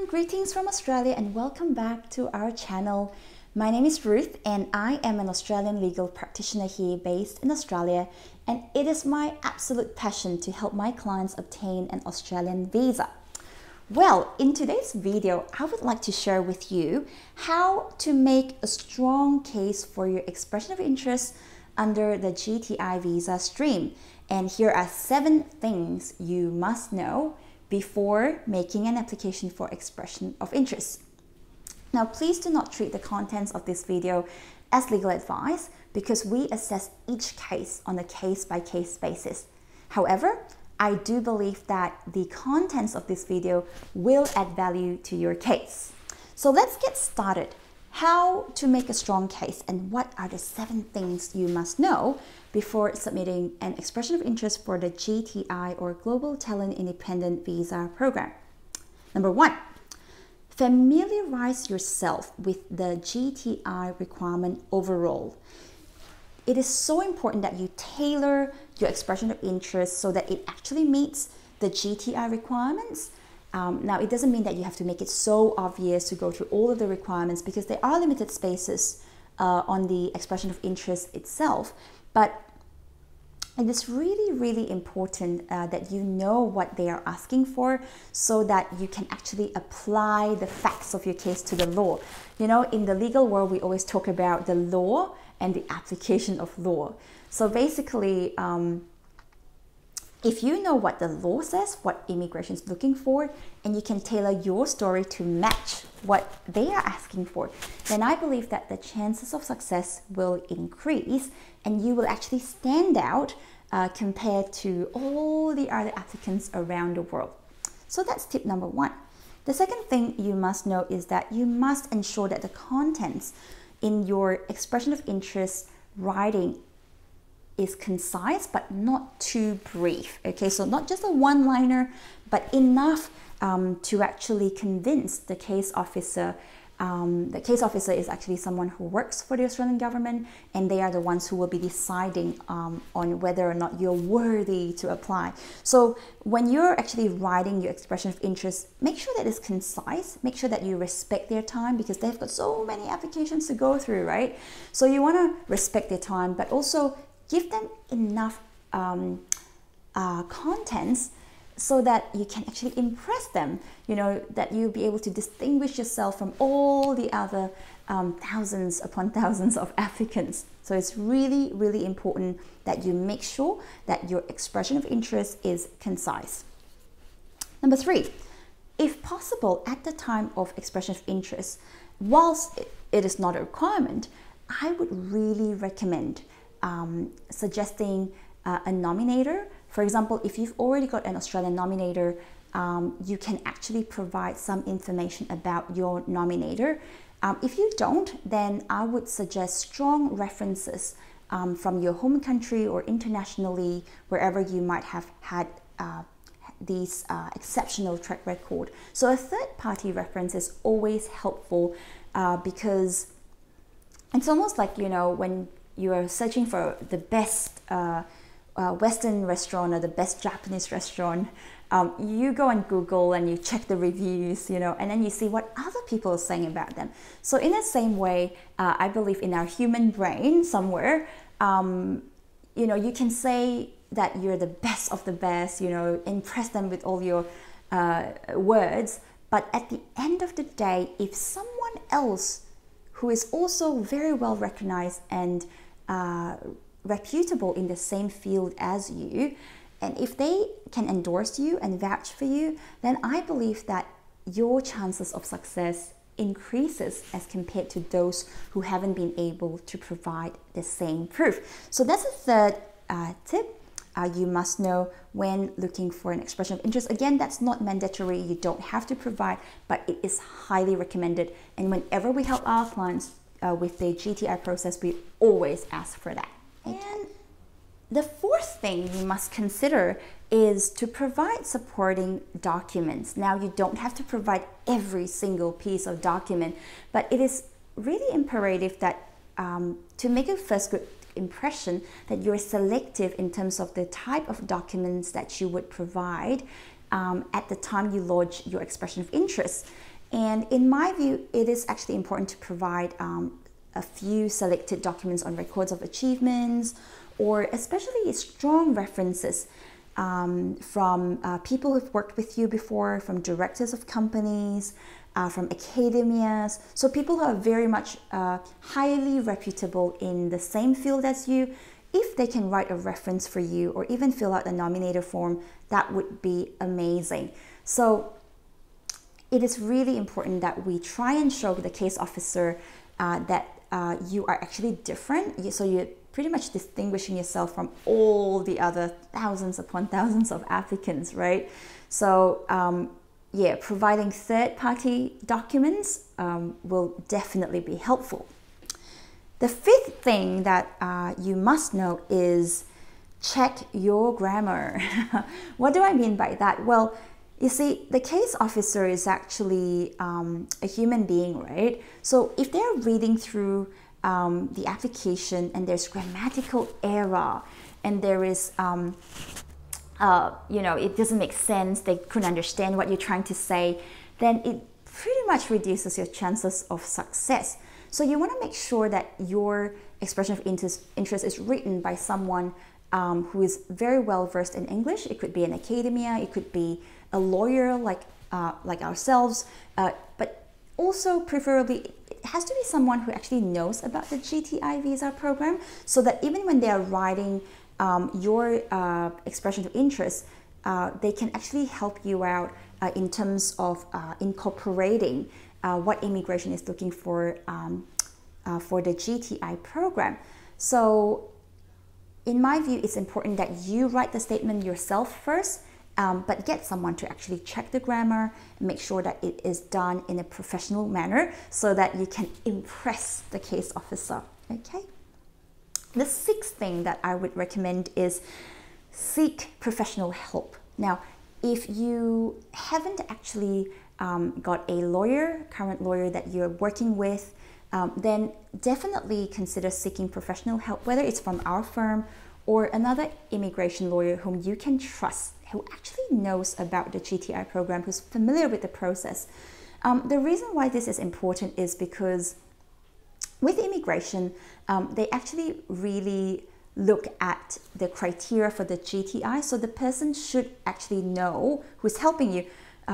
greetings from Australia and welcome back to our channel. My name is Ruth and I am an Australian legal practitioner here based in Australia, and it is my absolute passion to help my clients obtain an Australian visa. Well, in today's video, I would like to share with you how to make a strong case for your expression of interest under the GTI visa stream. And here are 7 things you must know before making an application for expression of interest. Now, please do not treat the contents of this video as legal advice because we assess each case on a case-by-case basis. However, I do believe that the contents of this video will add value to your case. So let's get started. How to make a strong case and what are the 7 things you must know before submitting an expression of interest for the GTI or Global Talent Independent Visa program. Number 1, familiarize yourself with the GTI requirement overall. It is so important that you tailor your expression of interest so that it actually meets the GTI requirements. Now, it doesn't mean that you have to make it so obvious to go through all of the requirements because there are limited spaces on the expression of interest itself. But it is really important that you know what they are asking for so that you can actually apply the facts of your case to the law. You know, in the legal world, we always talk about the law and the application of law. So basically, if you know what the law says, what immigration is looking for, and you can tailor your story to match what they are asking for, then I believe that the chances of success will increase and you will actually stand out compared to all the other applicants around the world. So that's tip number 1. The second thing you must know is that you must ensure that the contents in your expression of interest writing is concise but not too brief. Okay, so not just a one-liner, but enough to actually convince the case officer. The case officer is actually someone who works for the Australian government, and they are the ones who will be deciding on whether or not you're worthy to apply. So when you're actually writing your expression of interest, make sure that it's concise, make sure that you respect their time because they've got so many applications to go through, right? So you want to respect their time, but also give them enough contents so that you can actually impress them, you know, that you'll be able to distinguish yourself from all the other thousands upon thousands of applicants. So it's really important that you make sure that your expression of interest is concise. Number 3, if possible, at the time of expression of interest, whilst it is not a requirement, I would really recommend suggesting a nominator. For example, if you've already got an Australian nominator, you can actually provide some information about your nominator. If you don't, then I would suggest strong references from your home country or internationally, wherever you might have had these exceptional track record. So a third-party reference is always helpful because it's almost like, you know, when you are searching for the best Western restaurant or the best Japanese restaurant, you go on Google and you check the reviews, you know, and then you see what other people are saying about them. So in the same way, I believe in our human brain somewhere, you know, you can say that you're the best of the best, you know, impress them with all your words. But at the end of the day, if someone else who is also very well recognized and reputable in the same field as you, and if they can endorse you and vouch for you, then I believe that your chances of success increases as compared to those who haven't been able to provide the same proof. So that's a third tip you must know when looking for an expression of interest. Again, that's not mandatory, you don't have to provide, but it is highly recommended. And whenever we help our clients with the GTI process, we always ask for that. And the fourth thing you must consider is to provide supporting documents. Now, you don't have to provide every single piece of document, but it is really imperative that to make a first good impression, that you're selective in terms of the type of documents that you would provide at the time you lodge your expression of interest. And in my view, it is actually important to provide a few selected documents on records of achievements, or especially strong references from people who've worked with you before, from directors of companies, from academias. So people who are very much highly reputable in the same field as you. If they can write a reference for you or even fill out a nominator form, that would be amazing. So it is really important that we try and show the case officer that you are actually different. So you're pretty much distinguishing yourself from all the other thousands upon thousands of applicants, right? So yeah, providing third-party documents will definitely be helpful. The fifth thing that you must know is check your grammar. What do I mean by that? Well, you see, the case officer is actually a human being, right? So if they're reading through the application and there's grammatical error and there is, you know, it doesn't make sense, they couldn't understand what you're trying to say, then it pretty much reduces your chances of success. So you want to make sure that your expression of interest is written by someone who is very well versed in English. It could be an academia, it could be a lawyer like ourselves, but also preferably it has to be someone who actually knows about the GTI visa program, so that even when they are writing your expression of interest, they can actually help you out in terms of incorporating what immigration is looking for the GTI program. So in my view, it's important that you write the statement yourself first, but get someone to actually check the grammar and make sure that it is done in a professional manner so that you can impress the case officer, okay? The sixth thing that I would recommend is seek professional help. Now, if you haven't actually got a lawyer, current lawyer that you're working with, then definitely consider seeking professional help, whether it's from our firm or another immigration lawyer whom you can trust, who actually knows about the GTI program, who's familiar with the process. The reason why this is important is because with immigration, they actually really look at the criteria for the GTI. So the person should actually know, who's helping you,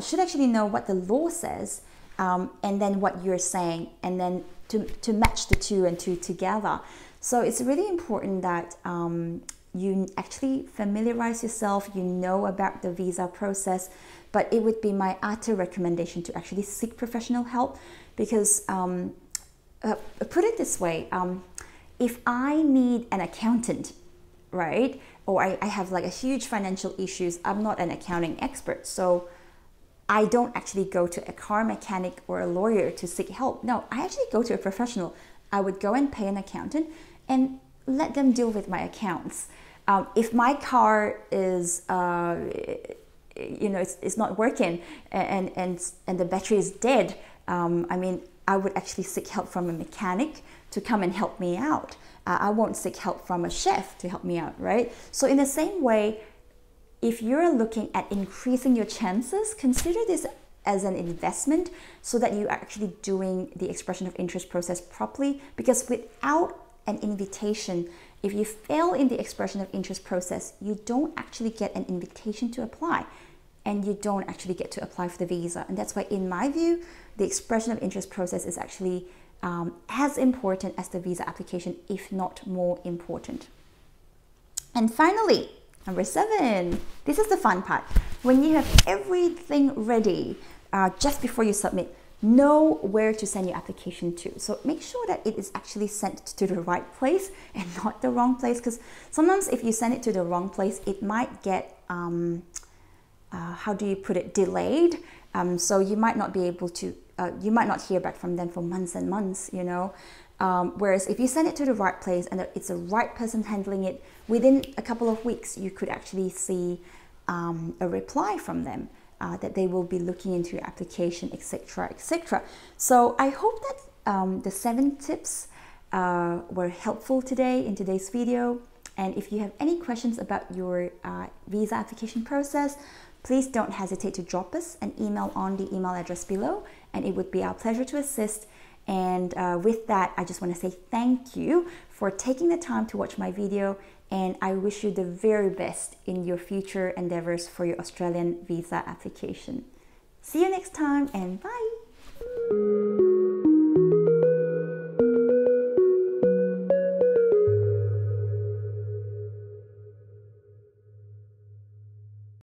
should actually know what the law says, and then what you're saying, and then to match the two and two together. So it's really important that you actually familiarize yourself, you know about the visa process, but it would be my utter recommendation to actually seek professional help, because put it this way, if I need an accountant, right, or I have like a huge financial issues, I'm not an accounting expert, so I don't actually go to a car mechanic or a lawyer to seek help. No, I actually go to a professional. I would go and pay an accountant and let them deal with my accounts. If my car is, you know, it's not working and the battery is dead, I mean, I would actually seek help from a mechanic to come and help me out. I won't seek help from a chef to help me out, right? So in the same way, if you're looking at increasing your chances, consider this as an investment so that you are actually doing the expression of interest process properly, because without an invitation, if you fail in the expression of interest process, you don't actually get an invitation to apply, and you don't actually get to apply for the visa. And that's why, in my view, the expression of interest process is actually as important as the visa application, if not more important. And finally, number 7, this is the fun part. When you have everything ready, just before you submit, know where to send your application to. So make sure that it is actually sent to the right place and not the wrong place, because sometimes if you send it to the wrong place, it might get, how do you put it, delayed. So you might not be able to, you might not hear back from them for months and months, you know. Whereas if you send it to the right place and it's the right person handling it, within a couple of weeks, you could actually see a reply from them that they will be looking into your application, etc., etc. So I hope that the 7 tips were helpful today in today's video. And if you have any questions about your visa application process, please don't hesitate to drop us an email on the email address below, and it would be our pleasure to assist. And with that, I just want to say thank you for taking the time to watch my video, and I wish you the very best in your future endeavors for your Australian visa application. See you next time, and bye!